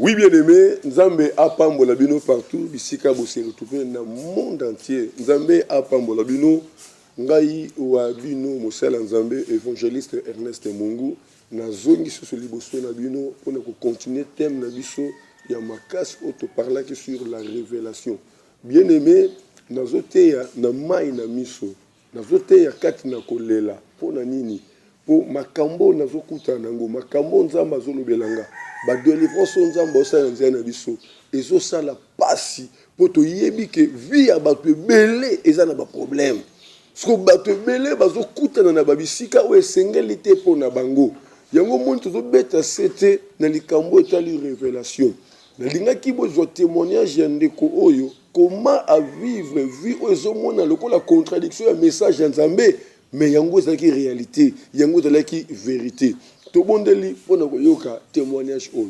Oui, bien-aimé, Nzambe a pambola bino partout, bisika bose retrouvé dans le monde entier. Nzambe a pambola bino, ngai wa bino mosala Nzambe évangéliste Ernest Mungu, na zongi sur liboso na bino pour ne continuer thème na biso ya makasi auto parler que sur la révélation. Bien-aimé, nazoteya na mai na miso, nazoteya kati na kolela, pour na nini? Pour makambo nazokuta nango, makambo Nzambe azolobelanga. Ba délivrance Nzambe osala nzela na biso ezosala pasi po toyebi ke vie ya bato ebele eza na ba problème. Siko bato ebele bazokutana na babisika oyo esengeli te mpo na bango. Yango moni tozobeta sete na likambo etali révélation. Nalingaki bozwa témoignage ya ndeko oyo comment à vivre vie oyo ezomona lokola contradiction ya message ya Nzambe, mais yango ezalaki réalité, yango ezalaki vérité. Tobondeli pona koyoka témoignage oyo.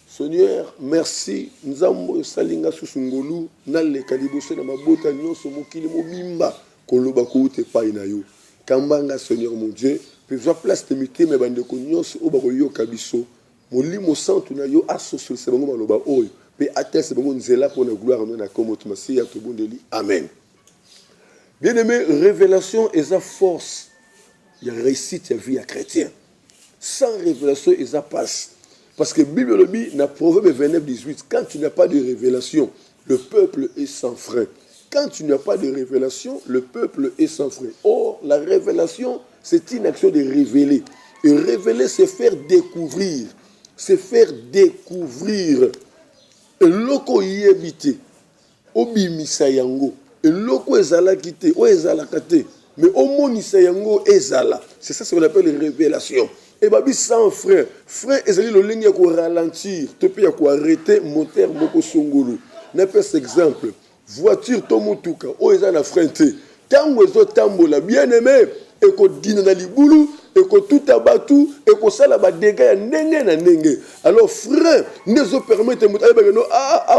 Seigneur, merci. Nzambo salinga susungolu na le kaliboso na mabota nyonso mokili mobimba koloba koute pai na yo. Kambanga Seigneur mon Dieu, puis je place de mité me bande ko nyonso o ba koyoka biso. Molimo santu na yo asoso se bango maloba oyo. Pe atese bango nzela pona gloire na komoto masiya tobondeli. Amen. Bien-aimé, révélation est sa force. Il y a réussite à vie à chrétien. Sans révélation, et ça passe. Parce que Bible le dit, dans Proverbe 29, 18, quand tu n'as pas de révélation, le peuple est sans frein. Quand tu n'as pas de révélation, le peuple est sans frein. Or, la révélation, c'est une action de révéler. Et révéler, c'est faire découvrir. C'est faire découvrir. Et loko yebite, obimisa yango. Et loko ezala kite, o ezala kate. Mais au monisa yango ezala. C'est ça ce qu'on appelle les révélations. Et babi sans frein. Frein ezali lo ligne ko ralentir, te pe ko arrêter moteur moko songolo. Na pes exemple, voiture to mutuka, o ezala frein te. Tango ezo tambola bien aimé, e ko dina na libulu, e ko tout abatu, e ko sala ba dégâts ya ndenge na ndenge. Alors frein nezo permettre mutu ayeba no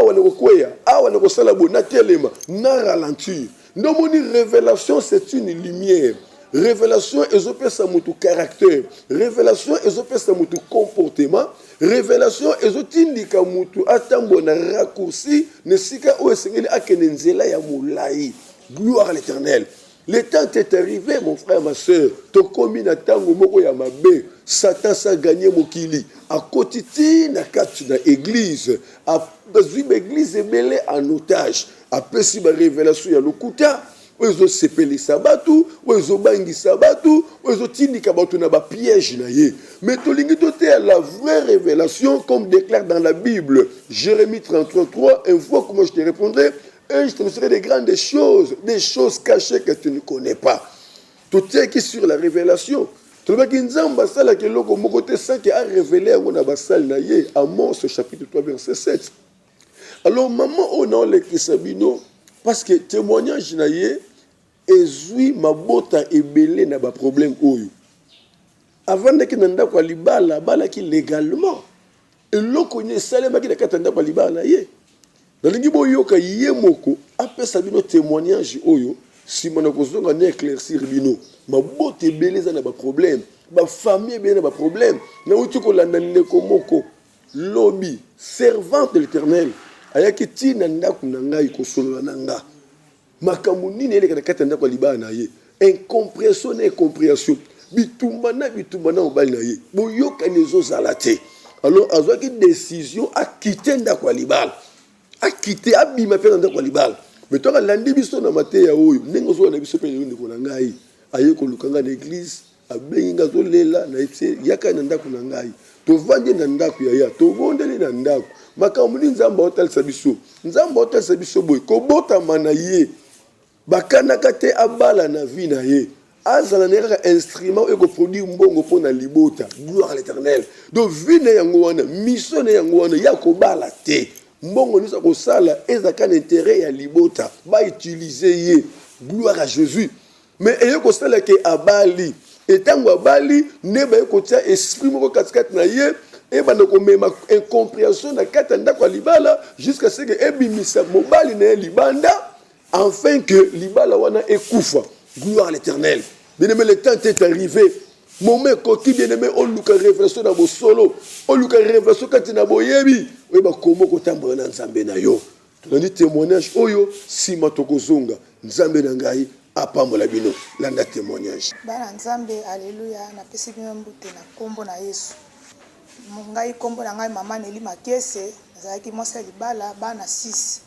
wana ko kweya, wana ko sala bo na telema, na ralentir. Non, mon révélation, c'est une lumière. Révélation, ezopé sa mutu caractère. Révélation, ezopé sa mutu comportement. Révélation, ezotindika mutu atambo na raccourci. Nesika o esengeli akenenzela ya moulaï. Gloire à l'Éternel. Le temps est arrivé, mon frère, ma soeur. To komi na tango moko ya mabe. Satan sa gagné mokili. A kotiti na kati na église. A bazui église ebele en otage. Après si ma révélation ya lokuta, ozo sepeli sabatu, ozo bangi sabatu, ozo tindika batu na ba piège na ye. Mais tolingi tote la vraie révélation comme déclare dans la Bible, Jérémie 33:3, une fois que moi je te répondrai, et je te montrerai des choses cachées que tu ne connais pas. Tout est qui sur la révélation. Tout le monde nzamba sala ke loko mokote sa ki a révélé ngona basal na ye, Amos chapitre 3 verset 7. Alors, maman, on a les kisabino, parce que témoignage naïe, ezui mabota ebele na ba problème oyo. Avant de que nanda kwa libala, bala ki légalement. Et loko nye salema ki na katanda kwa libala ye. Dans le niveau yoka yemoko, après sabino témoignage oyo, si mon okozonga ne éclaircir bino, mabota ebele za na ba problème, ba famille ebele na ba problème. Na uti ko landa ndeko moko, lobby, servante de l'Éternel. Ayaki tina ndaku na ngai kosolola na nga makambo nini ele kana kata ndaku libana na ye incompréhension na incompréhension bitumba na obali na ye boyoka nezo zalate. Alors azwaki décision a quitter ndaku libala a quitter abima pe ndaku libala mais to landi biso na mate ya oyo ndenge zo na biso pe ndeko na ngai aye ko lukanga na église abengi ngazo lela na etse yaka na ndaku na ngai to vandi na ndaku ya to vondeli na ndaku makambo nzamba otalisa biso nzamba otalisa biso boy ko bota mana ye bakanaka te abala na vie na ye azala na instrument eko produire mbongo pona libota. Gloire à l'Éternel. Donc vie na yango wana mission na yango wana ya ko bala te mbongo nisa ko sala ezaka na intérêt ya libota ba utiliser ye. Gloire à Jésus. Mais eye ko sala ke abali etango abali ne ba ko tia esprit moko katikati na ye. Et ben donc même incompréhension na katanda kwa libala jusqu'à ce que ebimisa mobali na libanda afin que libala wana ekufa. Gloire à l'Éternel. Bien aimé, le temps est arrivé. Moment qui bien aimé on luka révélation na bo solo on luka révélation kati na boyebi oyeba komo kotambola na nzambe na yo tolandi témoignage oyo sima tokozonga nzambe na ngai apambola bino landa témoignage bana nzambe alleluya napesi bino mbute na kombo na Yesu ngai kombo na ngai mama Neli Makese nazalaki mwasi ya libala bana 6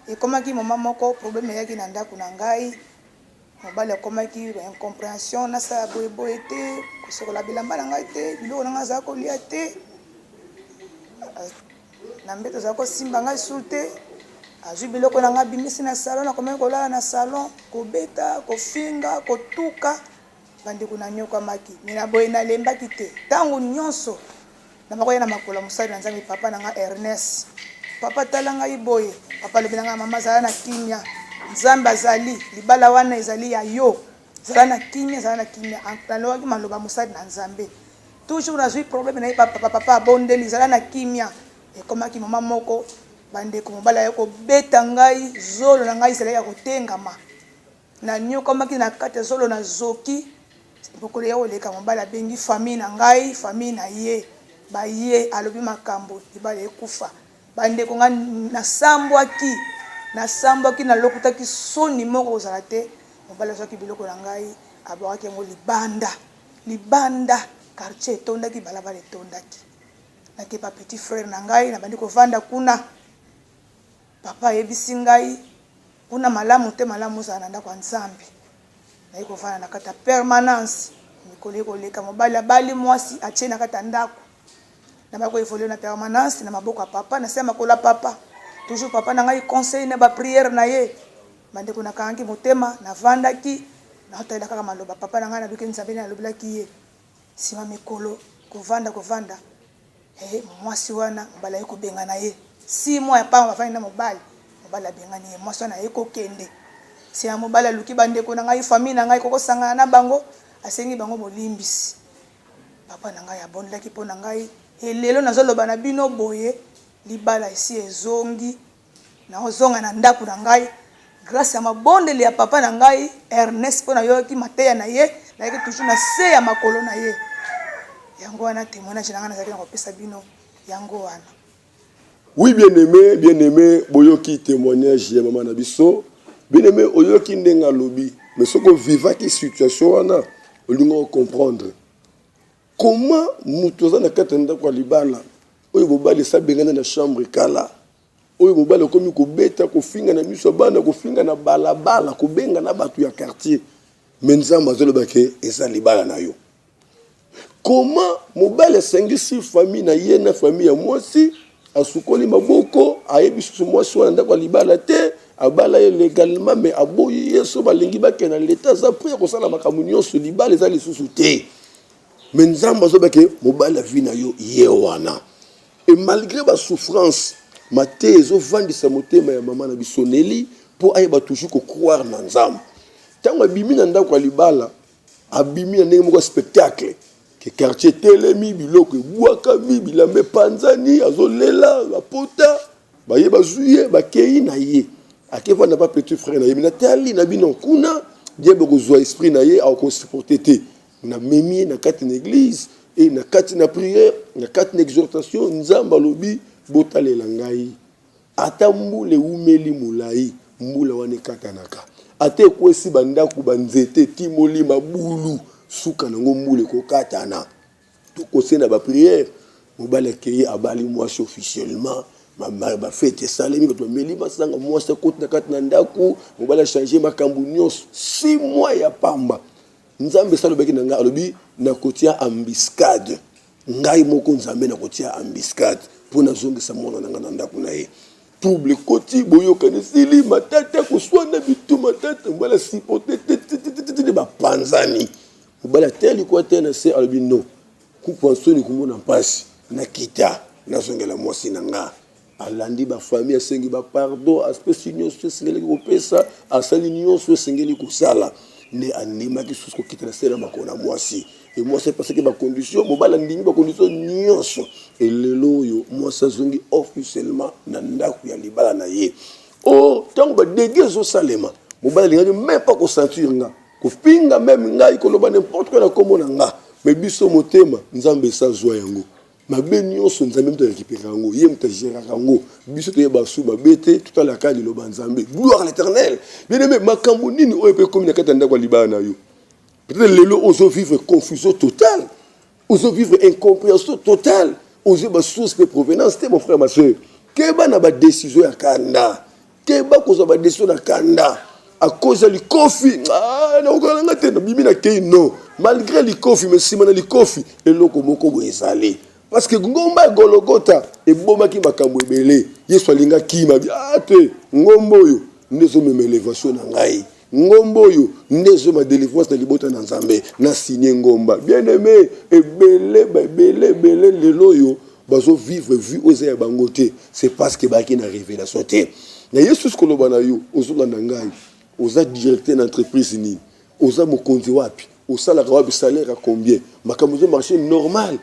ekomaki mama moko problème yaki na ndako na ngai mobali akomaki incompréhension nasala boyeboye te kosokola bilamba na ngai te biloko na ngai azala kolia te na mbeto azala kosimba ngai su te azwi biloko na ngai bimisi na salon nakomaki kolala na salon kobeta kofinga kotuka bandeko na nyokwamaki mina boye nalembaki te ntango nyonso namakoya na makolo ya mosali na nzambe papa na ngai Ernest papa tala ngai boye papa alobi na ngai mama azala na kimia nzambe azali libala wana ezali ya yo zala na kimia nalobaki maloba mosali na nzambe toujours nazwi problème na ye papa abondeli zala na kimia ekomaki mama moko bandeko mobali aye kobeta ngai zolo na ngai ezalaki ya kotengama na nyokomaki na kati ya zolo na zoki bokolo ya koleka mobali abengi famille na ngai famille na ye baye alobi makambo libala ekufa bandeko ngai nasambwaki nalokutaki soni moko kozala te mobali azwaki biloko na ngai abwakaki yango libanda quartier etondaki balabala etondaki nakepa petit frère na ngai nabandi kovanda kuna papa ayebisi ngai kuna malamu te malamu ozala na ndako ya nzambe naye kovanda na kati ya permanence mikolo ekoleka mobali abali mwasi atie na kati ya ndako nabaki koevolue na permanence na maboko ya papa nase makolo ya papa toujours papa na ngai conseil na bapriere na ye bandeko nakangaki motema navandaki naotalela kaka maloba papa na ngai naluki nzambe nalobelaki ye nsima mikolo kovanda mwasi wana mobali aye kobenga na ye 6 mois ya pamba bafandi na mobali abengani ye mwasi wana aye kokende nsima mobali aluki bandeko na ngai famille na ngai kokosangana na bango asengi bango bolimbisi papa na ngai abondelaki mpo na ngai lelo nazoloba na bino boye libala esi ezongi naozonga na ndako na ngai grâce ya mabondeli ya papa na ngai Ernest mpo nayoki mateya na ye nayaki toujours na se ya makolo na ye yango wana témoignage na ngai nazalaki na kopesa bino yango wana. Oui bien aimé boyoki témoignage ya mama na biso bien aimé oyoki ndenga lobi mais soko vivaki situation wana olingo comprendre comment mutoza na kati ndako libala oyo bobali sabengana na chambre kala oyo bobali komi kobeta kofinga na miso bana kofinga na balabala kobenga na batu ya quartier menzamba zoloba ke eza libala na yo comment mobali sengisi famille na ye na famille ya mwasi asukoli maboko ayebisu mwasi wana ndako libala te abala ye légalement mais aboyi yeso balingi bakena l'état za pour kosala makambo nyonso libala eza lisusu te mais nzamba zobake mobali la vie na yo ye wana et malgré ba souffrance mate ezovandisa motema ya mama na biso Neli pour ayeba toujours ko croire na nzamba tango abimi na ndako libala abimi na ndenge moko spectacle ke quartier telemi biloko ebwaka bilambe panzani azolela bapota baye bazuye bakei na ye akefa na ba petit frère na ye na tali na bino kuna diable kozwa esprit na ye ako supporter te na memi na kati na église et na kati na prière na kati na exhortation nzamba lobi botalela ngai ata mbule umeli mulai mbula wane katanaka ate kwesi bandaku banzete timoli mabulu suka nango mbule ko katana to kosena ba prière mobala akeye abali mwasi officiellement ba fête salemi ko meli basanga mwasi ko na kati na ndaku mobala changer makambu nyonso 6 mois ya pamba nzambe salobeki na nga alobi na kotia ambiscade ngai moko nzambe na kotia ambiscade pona zongisa mwana na nga na ndaku na ye trouble koti boyokani sili matata kuswana bitu matata mbala sipote te ba panzani mbala teli ko tena se alobi no ku pensoni kumona mpasi na kita na zongela mwasi na nga alandi ba famille asengi ba pardon aspect nyonso sengeli ko pesa asali nyonso sengeli ko sala ne anima ki susko kitela sela makona mwasi et moi c'est parce que ba condition mobala ndingi ba condition nyonso et lelo yo moi ça zongi officiellement na ndaku ya libala na ye oh tango ba dégezo salema mobala lingi même pas ko sentir nga ko pinga même nga ikoloba n'importe quoi na komona nga mais biso motema nzambe sa zwa yango mabe nyonso nzambe mto récupérer yango ye mto gérer yango biso te basu babete tout à la kali lo banzambe gloire à l'éternel bien aimé makambo nini oyo pe comme na kata ndako libana yo peut-être lelo ozo vivre confusion totale ozo vivre incompréhension totale ozo ba source de provenance te mon frère ma soeur keba na ba décision ya kanda keba koza ba décision na kanda à cause de l'ikofi na okalanga te na bibi na kei non malgré l'ikofi mais si mana l'ikofi eloko moko bo ezali parce que ngomba gologota e bomaki makambo ebele yesu alinga kima te ngombo yo ndezo meme élévation na ngai ngombo yo ndezo ma délivrance na libota na nzambe na signé ngomba bien aimé ebele lelo yo bazo vivre vu oza ya bangote c'est parce que baki na révélation te na yesu koloba na yo ozola na ngai oza directeur d'entreprise ni oza mokonzi wapi osala wapi salaire à combien makambo zo marché normal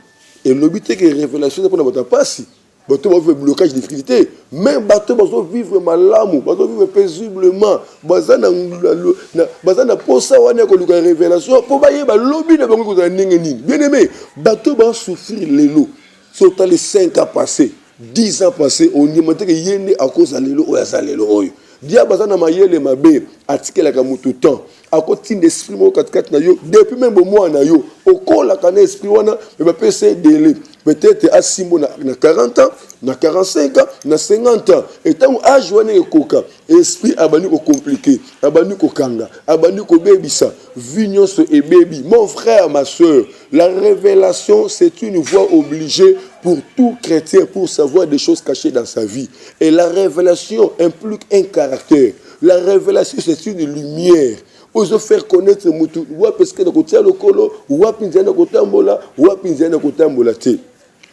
et l'obité que révélation pour notre passe bateau va vivre blocage difficulté même bateau va vivre malamu bateau vivre paisiblement bazana posa wana ko luka révélation pour baye ba lobby na bango ko nini bien aimé bateau va souffrir lelo surtout les 5 ans passés 10 ans passés on y monte que yende à cause de lelo o ya lelo oyo dia bazana mayele mabe atikela ka mutu temps akoti d'esprit mo katikati na yo depuis même mois na yo okola kana esprit wana mais ba pese délai peut-être à simbo na 40 ans na 45 ans na 50 ans et tant âge wana ekoka esprit abani ko compliqué abani ko kanga abani ko bebisa vignonso et baby mon frère ma soeur la révélation c'est une voie obligée pour tout chrétien pour savoir des choses cachées dans sa vie et la révélation implique un caractère la révélation c'est une lumière ozo faire connaître mutu wapi parce que na kotia lokolo wapi nzana kotambola wapi nzana kotambola te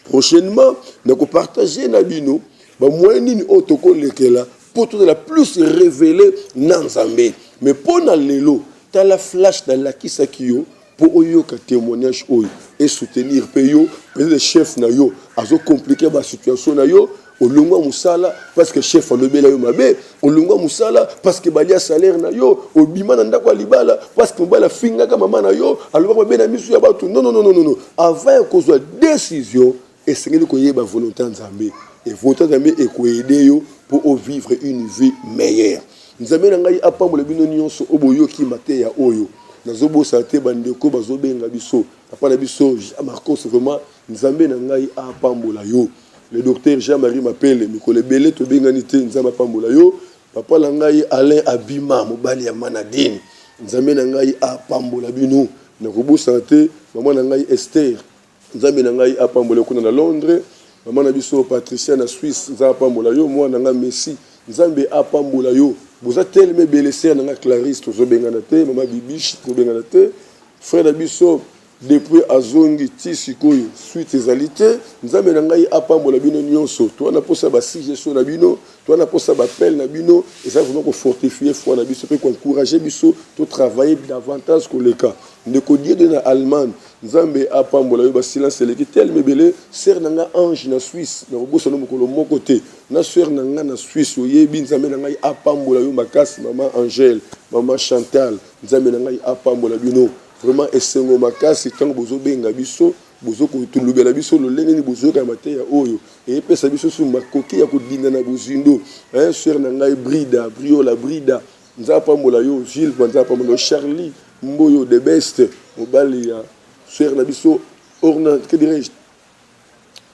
prochainement na ko partager na bino ba moyen nini otoko lekela pour tout la plus révéler na nzambe mais pour na lelo ta la flash dans la kisakio pour oyoka témoignage oyo et soutenir peyo peut-être le chef na yo azo compliquer ba situation na yo olongwa musala parce que chef alobela yo mabe olongwa musala parce que balia salaire na yo obima na ndako libala parce que mbala finga ka mama na yo aloba mabe na misu ya batu non avant que soit décision et c'est que yeba volonté nzambe et volonté nzambe e ko aider yo pour vivre une vie meilleure nzambe na ngai apambola bino nyonso oboyoki mate ya oyo nazobo sate bandeko bazobenga biso papa na biso Marcos vraiment nzambe na ngai apambola yo. Le docteur Jean-Marie m'appelle, Mikole Belé, to benganité, nzamba pambola yo, papa langai Alain Abima, mobali ya Manadine, nzambe nangai a pambola bino, na kobo santé, maman nangai Esther, nzambe nangai a pambola kuna na Londres, maman na biso Patricia na Suisse, nzamba pambola yo, moi nanga Messi, nzambe a pambola yo, boza tellement belle sœur nanga Clarisse, to bengana te, maman Bibiche, to bengana te, frère na biso depuis azongi tisikoyo suite ezalité nzambe na ngai apambola bino nyonso to na posa ba suggestion na bino to na posa ba appel na bino et ça vraiment ko fortifier foi na biso pe ko encourager biso to travailler davantage ko leka ndeko die de na Allemagne nzambe apambola yo ba silence leki tel mebele sœur nanga Ange na Suisse na kobosa no mokolo moko te na sœur nanga na Suisse oyebi nzambe na ngai apambola yo makasi maman Angèle maman Chantal nzambe na ngai apambola bino vraiment esengo makasi tango bozo benga biso bozo ko tulubela biso lo lengeni bozo ka mate ya oyo e pesa biso su makoki ya kodinda na bozindo sœur na ngai Brida Briola Brida nzapa mola yo Gilles nzapa mola Charlie Mboyo de best mobali ya sœur na biso Orna que dirais-je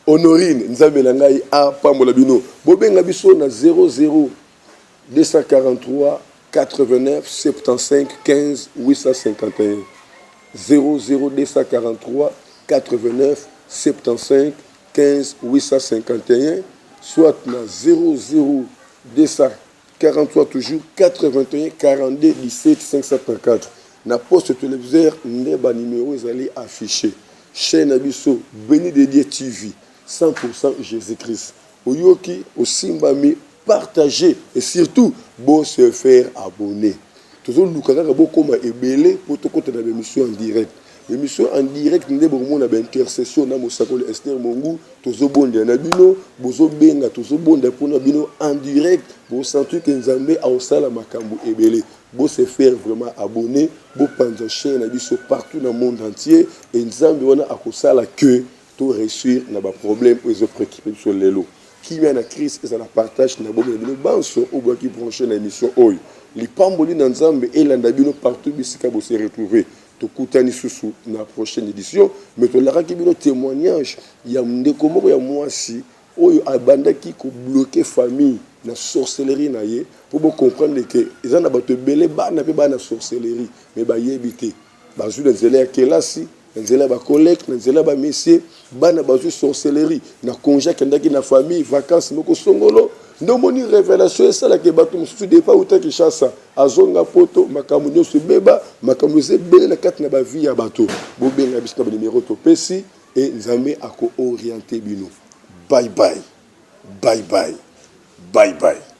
Honorine nzambe na ngai a pambola bino bo benga biso na 00 243 89 75 15 851 00243 89 75 15 851 soit na 00243 toujours 81 42 17 534 na poste téléviseur ndeba numéro ezali affiché chaîne abiso Béni de Dieu TV 100% Jésus-Christ oyoki osimbami partager et surtout bon se faire abonner. Toujours nous kaka beaucoup ma ebele pour te côté dans l'émission en direct. L'émission en direct ndé bon na intercession na mosakole Esther Mongu tozo bonde na bino bozo benga tozo bonde pour na bino en direct pour sentir que Nzambe a osala makambo ebele. Beau se faire vraiment abonner, beau prendre chaîne partout dans le monde entier et nzambe wana akosala que tout réussir na ba problème ou les préoccupés sur les lots. Qui vient à Christ et ça la partage na bomo bino banso ou boki brancher na émission oyo. Li pamboli na nzambe et landa bino partout bisika bo se retrouver. Tokutani susu na prochaine édition mais to la bino témoignage ya ndeko moko ya mwasi oyo abandaki ko bloquer famille na sorcellerie na ye pour vous comprendre que ils en a bato belé bana pe bana sorcellerie mais ba yebité bazu nzela ya kelasi nzela ba collecte nzela ba messier bana bazu sorcellerie na congé kendaki na famille vacances moko songolo ndomoni révélation ça la ke bato mususu depa utaki chassa azonga poto makamu nyoso beba makamu ze belé na kati na ba vie ya bato bo benga bisika ba numéro to pesi et nzambe ako orienter bino bye bye bye bye bye bye.